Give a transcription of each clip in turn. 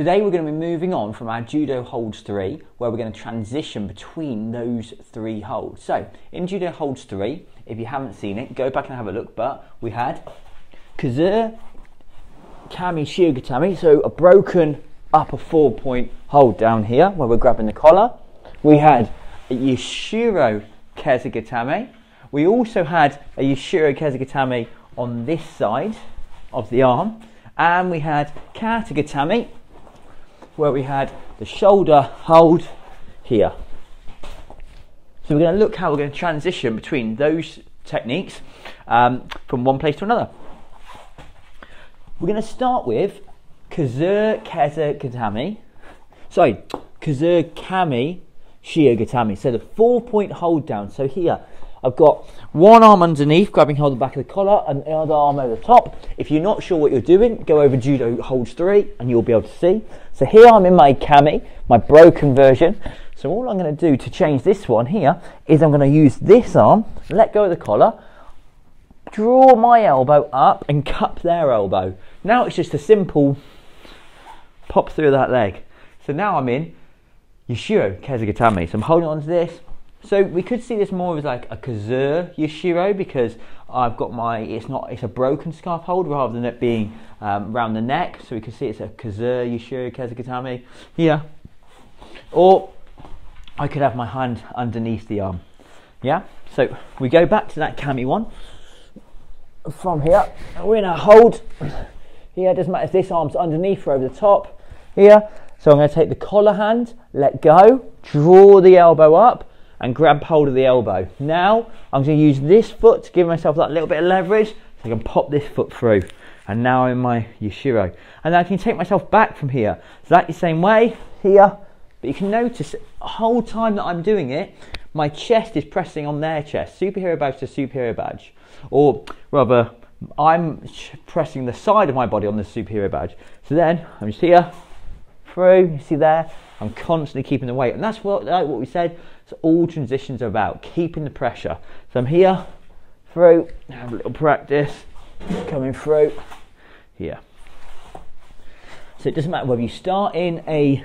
Today we're going to be moving on from our Judo Holds 3, where we're going to transition between those 3 holds. So, in Judo Holds 3, if you haven't seen it, go back and have a look, but we had Kazur, Kami, Shiogatami, so a broken upper 4-point hold down here, where we're grabbing the collar. We had a Yashiro Kezugatame. We also had a Yashiro Kezugatame on this side of the arm, and we had Katagatame, where we had the shoulder hold here. So we're going to look how we're going to transition between those techniques from one place to another. We're going to start with Kazur Kami Shiogatame. So the 4-point hold down. So here I've got one arm underneath, grabbing hold of the back of the collar, and the other arm over the top. If you're not sure what you're doing, go over Judo Holds 3 and you'll be able to see. So here I'm in my Kami, my broken version. So all I'm going to do to change this one here is I'm going to use this arm, let go of the collar, draw my elbow up and cup their elbow. Now it's just a simple pop through that leg. So now I'm in Yashiro Kezugatame. So I'm holding on to this. So we could see this more as like a Kazur Yashiro, because I've got it's a broken scarf hold rather than it being around the neck. So we can see it's a Kazur Yashiro Kezugatame here. Or I could have my hand underneath the arm. Yeah, so we go back to that Kami one. From here, we're in a hold. Here, it doesn't matter if this arm's underneath or over the top. Here, so I'm going to take the collar hand, let go, draw the elbow up, and grab hold of the elbow. Now I'm going to use this foot to give myself that little bit of leverage so I can pop this foot through. And now I'm in my Yashiro. And then I can take myself back from here. So that's the same way here. But you can notice the whole time that I'm doing it, my chest is pressing on their chest. Superhero badge to superhero badge. Or rather, I'm pressing the side of my body on the superhero badge. So then I'm just here, through, you see there, I'm constantly keeping the weight. And that's what we said. So all transitions are about keeping the pressure. So I'm here, through, have a little practice, coming through, here. So it doesn't matter whether you start in a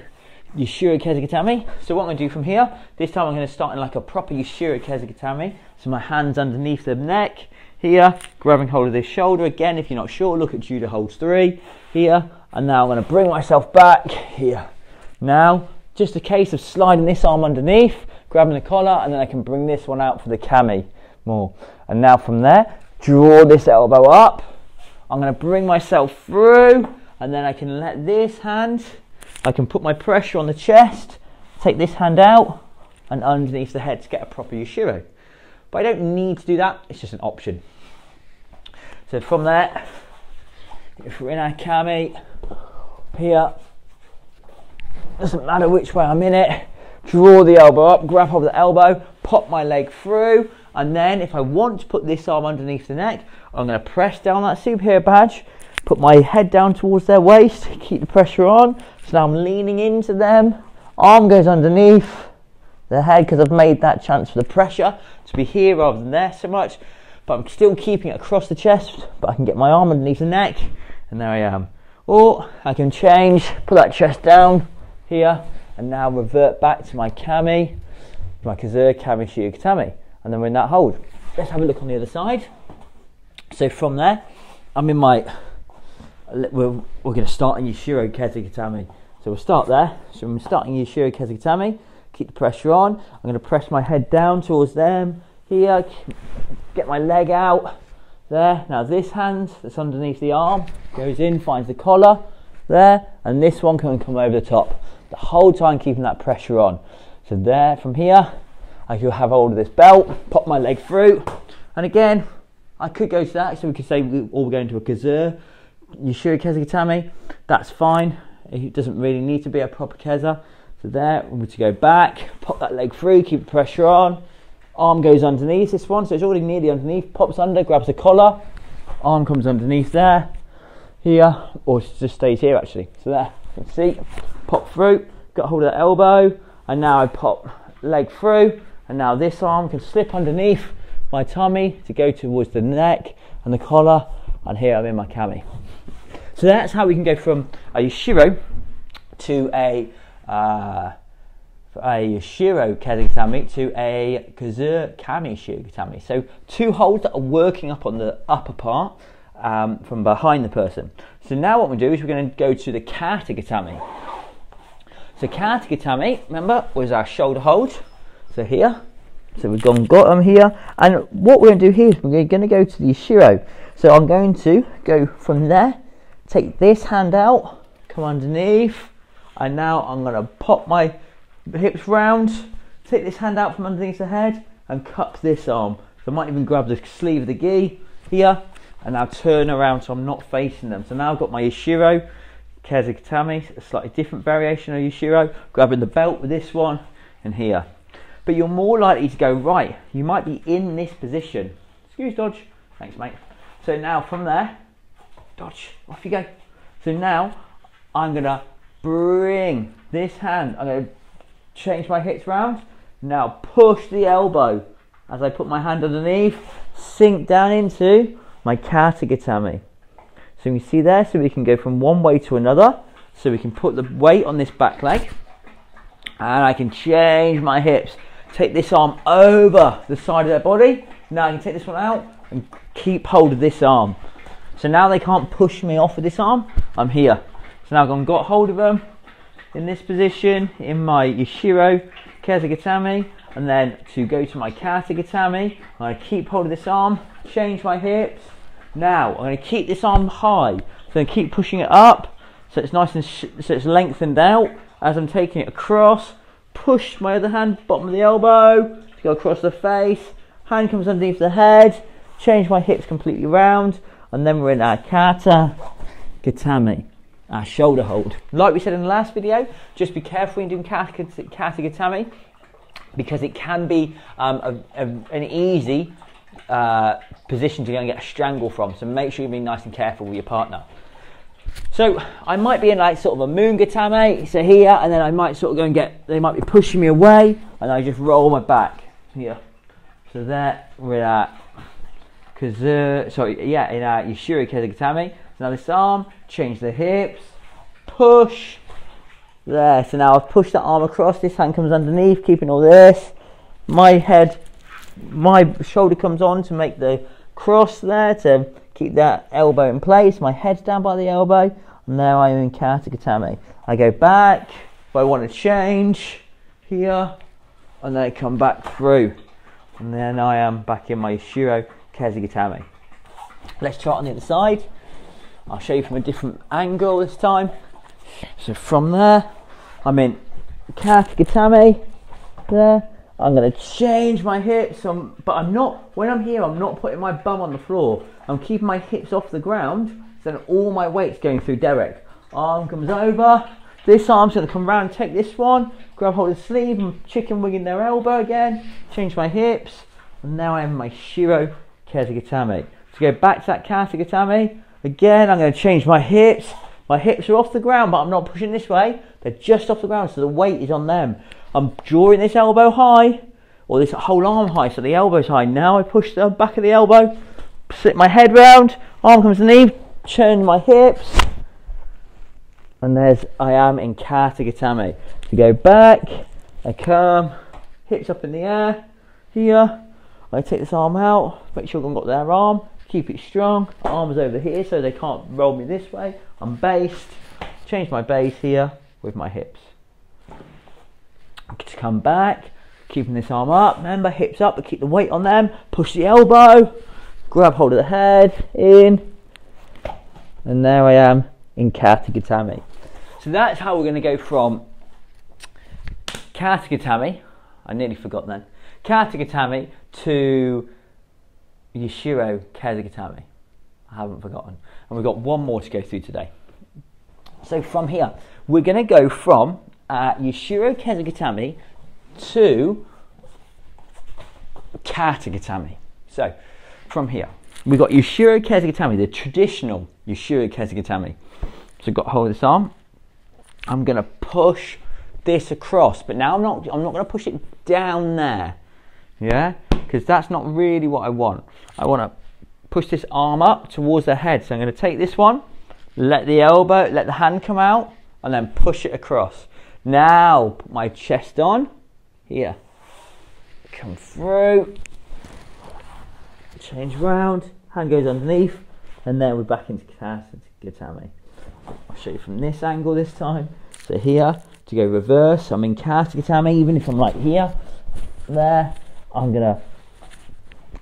Yashiro Kezugatame. So what I'm going to do from here, this time I'm going to start in like a proper Yashiro Kezugatame. So my hands underneath the neck, here, grabbing hold of this shoulder. Again, if you're not sure, look at Judo Holds 3, here. And now I'm going to bring myself back, here. Now, just a case of sliding this arm underneath, grabbing the collar, and then I can bring this one out for the Kami more. And now from there, draw this elbow up. I'm going to bring myself through, and then I can let this hand, I can put my pressure on the chest, take this hand out, and underneath the head to get a proper Yashiro. But I don't need to do that, it's just an option. So from there, if we're in our Kami, here, doesn't matter which way I'm in it, draw the elbow up, grab hold of the elbow, pop my leg through, and then if I want to put this arm underneath the neck, I'm going to press down that superhero badge, put my head down towards their waist, keep the pressure on. So now I'm leaning into them, arm goes underneath the head because I've made that chance for the pressure to be here rather than there so much, but I'm still keeping it across the chest, but I can get my arm underneath the neck, and there I am. Or I can change, put that chest down here, and now revert back to my Kami, my Kazur Kami Shiogatame, and then we're in that hold. Let's have a look on the other side. So from there, I'm in my, we're going to start in Yashiro Kezugatame. So we'll start there. So I'm starting Yashiro Kezugatame, keep the pressure on. I'm going to press my head down towards them, here, get my leg out, there. Now this hand that's underneath the arm goes in, finds the collar, there, and this one can come over the top. The whole time keeping that pressure on. So there, from here, I could have hold of this belt, pop my leg through, and again, I could go to that, so we could say we're going to a Kazur Yashiro Kezugatame. That's fine. It doesn't really need to be a proper Keza. So there, we're to go back, pop that leg through, keep the pressure on. Arm goes underneath this one, so it's already nearly underneath. Pops under, grabs the collar. Arm comes underneath there, here, or it just stays here actually. So there, you can see, pop through, got hold of the elbow, and now I pop leg through, and now this arm can slip underneath my tummy to go towards the neck and the collar, and here I'm in my Kami. So that's how we can go from a Yashiro to a Shiro Kezigatami to a Kazu Kami Shirogatami. So 2 holds that are working up on the upper part from behind the person. So now what we do is we're going to go to the Katagatami. So Katagatami, remember, was our shoulder hold. So here, so we've got them here, and what we're going to do here is we're going to go to the Shiro. So I'm going to go from there, take this hand out, come underneath, and now I'm going to pop my hips round, take this hand out from underneath the head, and cup this arm. So I might even grab the sleeve of the gi here, and now turn around so I'm not facing them. So now I've got my Yashiro Kezigatami, a slightly different variation of Yashiro, grabbing the belt with this one, and here. But you're more likely to go right. You might be in this position. Excuse dodge. Thanks, mate. So now from there, dodge, off you go. So now I'm going to bring this hand, I'm going to change my hips round. Now push the elbow as I put my hand underneath, sink down into my Katagatami. So you see there, so we can go from one way to another. So we can put the weight on this back leg, and I can change my hips. Take this arm over the side of their body. Now I can take this one out and keep hold of this arm. So now they can't push me off with this arm. I'm here. So now I've got hold of them in this position in my Yashiro Kezigatami, and then to go to my Katagatami, I keep hold of this arm, change my hips. Now I'm going to keep this arm high, so I keep pushing it up so it's nice and so it's lengthened out as I'm taking it across. Push my other hand, bottom of the elbow, to go across the face. Hand comes underneath the head. Change my hips completely round, and then we're in our Katagatami, our shoulder hold. Like we said in the last video, just be careful when doing Katagatami, because it can be an easy position to go and get a strangle from. So make sure you're being nice and careful with your partner. So I might be in like sort of a moon gatame, so here, and then I might sort of go and they might be pushing me away, and I just roll my back here. So there we're at in our Yashiro Kezigatami. So now this arm, change the hips, push, there. So now I've pushed that arm across, this hand comes underneath, keeping all this. My shoulder comes on to make the cross there, to keep that elbow in place. My head's down by the elbow, and now I'm in Katagatami. I go back if I want to change here, and then I come back through, and then I am back in my Shiro Kezigatami. Let's try it on the other side. I'll show you from a different angle this time. So from there, I'm in Katagatami there. I'm going to change my hips, but I'm not, when I'm here, I'm not putting my bum on the floor. I'm keeping my hips off the ground, so then all my weight's going through Derek. Arm comes over, this arm's going to come round, take this one, grab hold of the sleeve, and chicken winging their elbow again, change my hips, and now I'm in my Shiro Kezigatami. To go back to that Katagatami, again, I'm going to change my hips. My hips are off the ground, but I'm not pushing this way. They're just off the ground, so the weight is on them. I'm drawing this elbow high, or this whole arm high, so the elbow's high. Now I push the back of the elbow, slip my head round, arm comes underneath, turn my hips, and I am in Katagatami. To go back, I come, hips up in the air, here, I take this arm out, make sure I've got their arm, keep it strong, arms over here so they can't roll me this way. I'm based, change my base here with my hips. To come back, keeping this arm up, remember hips up, but keep the weight on them, push the elbow, grab hold of the head, in, and there I am in Katagatami. So that's how we're going to go from Katagatami, I nearly forgot then, Katagatami to Yashiro Kezigatami. I haven't forgotten. And we've got one more to go through today. So from here, we're going to go from Yashiro Kezigatami to Katagatami. So from here, we've got Yashiro Kezigatami, the traditional Yashiro Kezigatami. So I've got hold of this arm. I'm going to push this across, but now I'm not going to push it down there. Yeah, because that's not really what I want. I want to push this arm up towards the head. So I'm going to take this one, let the hand come out, and then push it across. Now put my chest on here, come through, change round, hand goes underneath, and then we're back into kata gatame. I'll show you from this angle this time. So here, to go reverse, I'm in kata gatame. Even if I'm like here, there, I'm gonna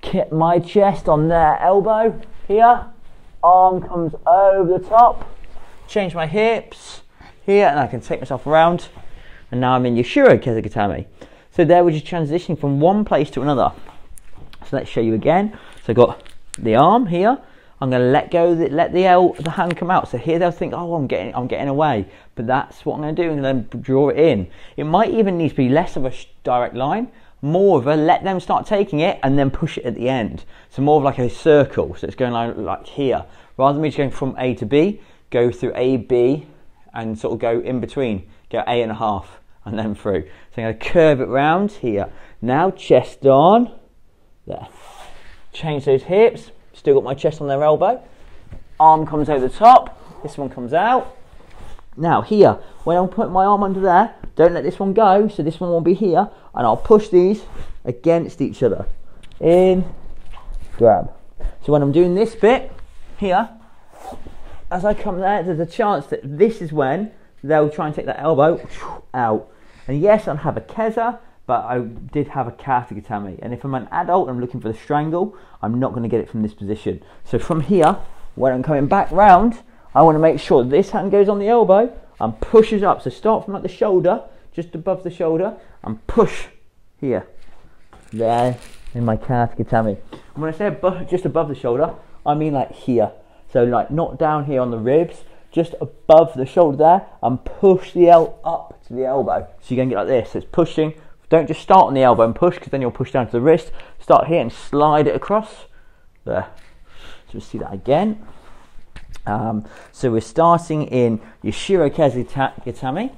get my chest on their elbow here, arm comes over the top, change my hips here, and I can take myself around, and now I'm in Yashiro Kezagatame. So there we're just transitioning from one place to another. So let's show you again. So I've got the arm here, I'm going to let go, let the hand come out. So here they'll think, oh, I'm getting away, but that's what I'm going to do, and then draw it in. It might even need to be less of a direct line, more of a let them start taking it and then push it at the end. So more of like a circle. So it's going like here, rather than me just going from A to B, go through A, B, and sort of go in between, go A and a half, and then through. So I'm going to curve it round here. Now chest on, there. Change those hips, still got my chest on their elbow. Arm comes over the top, this one comes out. Now here, when I'm putting my arm under there, don't let this one go, so this one will be here, and I'll push these against each other. In, grab. So when I'm doing this bit here, as I come there, there's a chance that this is when they'll try and take that elbow out. And yes, I'll have a keza, but I did have a kata gatame. And if I'm an adult and I'm looking for the strangle, I'm not going to get it from this position. So from here, when I'm coming back round, I want to make sure this hand goes on the elbow and pushes up. So start from like the shoulder, just above the shoulder, and push here. There, in my kata gatame. And when I say just above the shoulder, I mean like here. So like not down here on the ribs, just above the shoulder there, and push the up to the elbow. So you're going to get like this. So it's pushing. Don't just start on the elbow and push, because then you'll push down to the wrist. Start here and slide it across. There. So we'll see that again. So we're starting in Yashiro Kezagatame.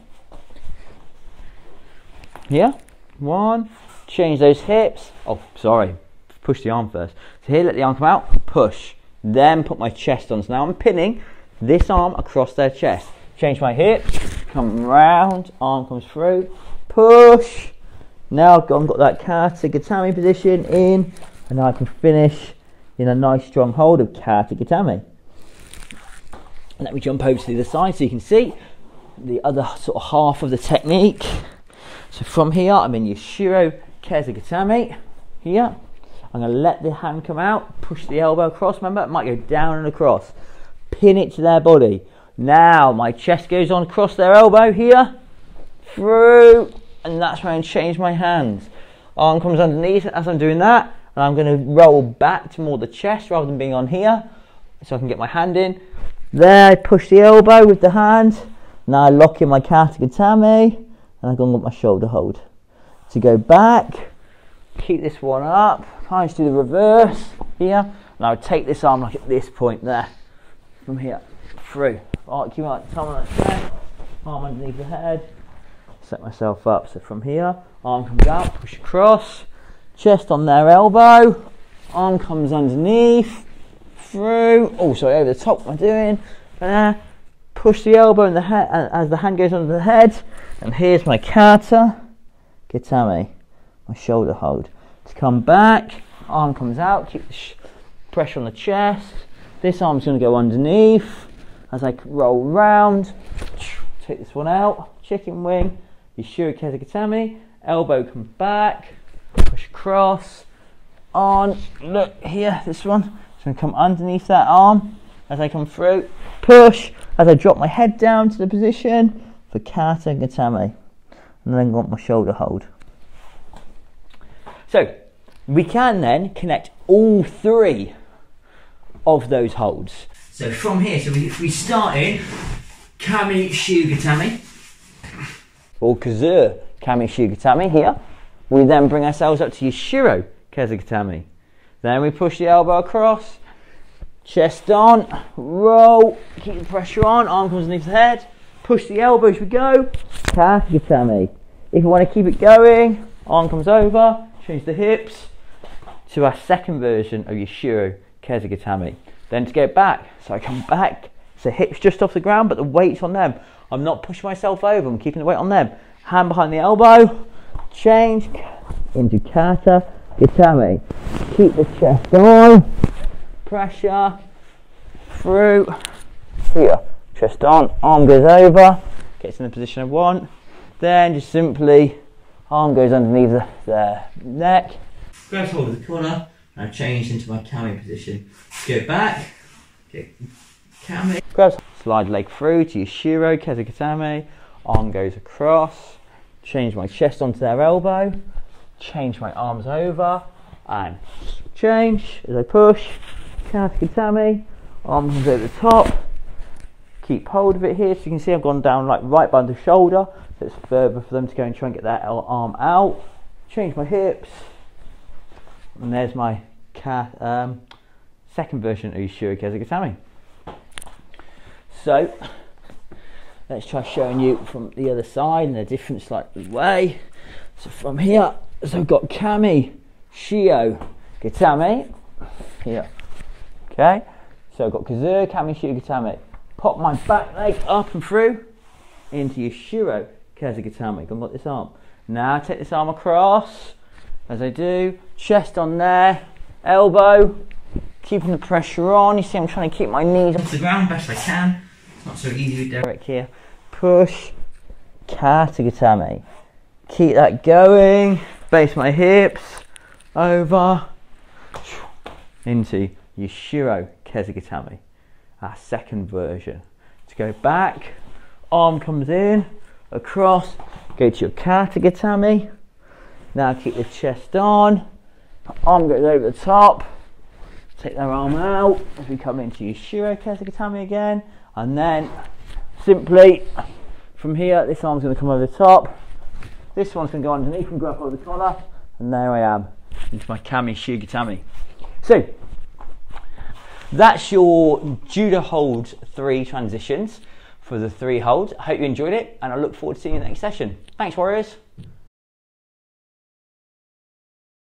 Here. One. Change those hips. Oh, sorry. Push the arm first. So here, let the arm come out. Push. Then put my chest on. So now I'm pinning this arm across their chest. Change my hips. Come round. Arm comes through. Push. Now I've got that kata gatame position in, and now I can finish in a nice strong hold of kata gatame. Let me jump over to the other side so you can see the other sort of half of the technique. So from here, I'm in Yashiro Kezagatame. Here, I'm going to let the hand come out, push the elbow across. Remember, it might go down and across. Pin it to their body. Now my chest goes on across their elbow here, through. And that's when I change my hands. Arm comes underneath as I'm doing that, and I'm going to roll back to more the chest rather than being on here, so I can get my hand in. There, I push the elbow with the hand. Now I lock in my kata gatame, and I've got my shoulder hold. To go back, keep this one up, kind of just do the reverse here. Now I take this arm like at this point there, from here, through. Alright, keep my thumb on that chest, arm underneath the head. Set myself up. So from here, arm comes out, push across, chest on their elbow, arm comes underneath, through, oh sorry, over the top. What am I doing? There, push the elbow and the head as the hand goes under the head, and here's my kata gatame, my shoulder hold. To come back, arm comes out, keep the pressure on the chest. This arm's going to go underneath as I roll round. Take this one out, chicken wing. Yashiro Kezagatame, elbow comes back, push across, on, look here, this one, it's going to come underneath that arm as I come through, push, as I drop my head down to the position for kata gatame, and then got my shoulder hold. So, we can then connect all three of those holds. So from here, so if we start in Kami Shugatame, or Kazu Kami Shugatame here, we then bring ourselves up to Yashiro Kezagatame. Then we push the elbow across, chest on, roll, keep the pressure on, arm comes underneath the head, push the elbow as we go, Kezagatame. If you want to keep it going, arm comes over, change the hips to our second version of Yashiro Kezagatame. Then to go back, so I come back So hips just off the ground, but the weight's on them. I'm not pushing myself over, I'm keeping the weight on them. Hand behind the elbow, change into kata gatame. Keep the chest on, pressure, through, here, chest on, arm goes over, gets in the position I want. Then just simply, arm goes underneath the neck. Grab hold of the collar, and I've changed into my kami position. Go back, get kami. Grab, slide leg through to your shiro, kezakatame. Arm goes across. Change my chest onto their elbow. Change my arms over, and change as I push. Kezakatame. Arm comes over the top. Keep hold of it here, so you can see I've gone down like right by the shoulder. So it's further for them to go and try and get that arm out. Change my hips. And there's my second version of Shiro Kezakatame. So let's try showing you from the other side in a different slightly way. So from here, so I've got Kami, Shio, Gatame. Here. Okay. So I've got Kazu, Kami, Shio, Gatame. Pop my back leg up and through into your Shiro Kezakatame. Gonna got this arm. Now take this arm across. As I do, chest on there, elbow, keeping the pressure on. You see I'm trying to keep my knees off the ground best I can. It's not so easy with Derek here. Push, kata-gatame. Keep that going, base my hips, over, into your Shiro Kezakatame. Our second version. To go back, arm comes in, across, go to your kata-gatame. Now keep the chest on, arm goes over the top, take their arm out as we come into your Shiro Kezakatame again, and then simply from here, this arm's going to come over the top, this one's going to go underneath and grab over the collar, and there I am, into my Kami Shiro Gatame. So, that's your Judo Holds 3 transitions for the 3 holds. I hope you enjoyed it, and I look forward to seeing you in the next session. Thanks, Warriors.